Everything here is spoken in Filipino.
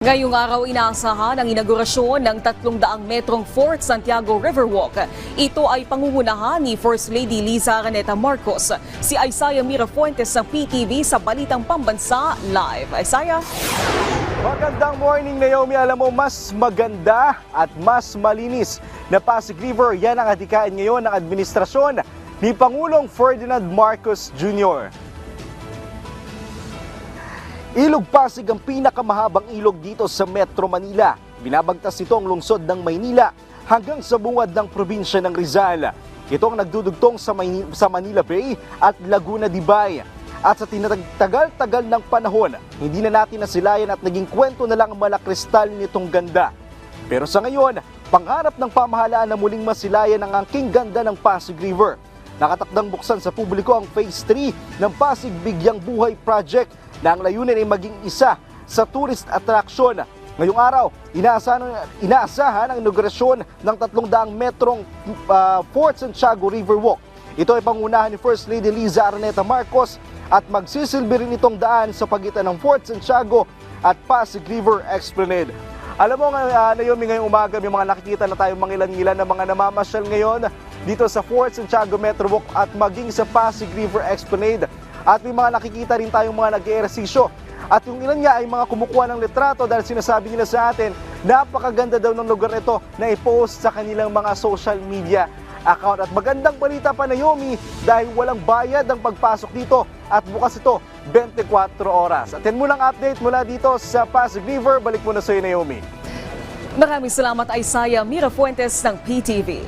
Ngayong araw inaasahan ang inaugurasyon ng 300 metrong Fort Santiago Riverwalk. Ito ay pangungunahan ni First Lady Liza Araneta Marcos. Si Isaiah Mirafuentes ng PTV sa Balitang Pambansa Live. Isaiah? Magandang morning, Naomi. Alam mo, mas maganda at mas malinis na Pasig River, yan ang adhikain ngayon ng administrasyon ni Pangulong Ferdinand Marcos Jr. Ilog Pasig ang pinakamahabang ilog dito sa Metro Manila. Binabagtas ito ang lungsod ng Maynila hanggang sa bungad ng probinsya ng Rizal. Ito ang nagdudugtong sa Manila Bay at Laguna de Bay. At sa tinatagal-tagal ng panahon, hindi na natin nasilayan at naging kwento na lang ang malakristal nitong ganda. Pero sa ngayon, pangarap ng pamahalaan na muling masilayan ang angking ganda ng Pasig River. Nakatakdang buksan sa publiko ang Phase 3 ng Pasig Bigyang Buhay Project na ang layunin ay maging isa sa tourist attraction. Ngayong araw, inaasahan ang inaugurasyon ng 300 metrong Fort Santiago Riverwalk. Ito ay pangunahan ni First Lady Liza Araneta Marcos at magsisilbi rin itong daan sa pagitan ng Fort Santiago at Pasig River Esplanade. Alam mo, Naomi, ngayong umaga may mga nakikita na tayo mangilan-ngilan na mga namamasyal ngayon dito sa Fort Santiago Metrowalk at maging sa Pasig River Esplanade. At may mga nakikita rin tayong mga nag-eehersisyo. At yung ilan nga ay mga kumukuha ng litrato dahil sinasabi nila sa atin, napakaganda daw ng lugar ito na i-post sa kanilang mga social media account. At magandang balita pa, Naomi, dahil walang bayad ang pagpasok dito at bukas ito 24 oras. At yan mulang update mula dito sa Pasig River. Balik muna sa iyo, Naomi. Maraming salamat, Isaiah Mirafuentes ng PTV.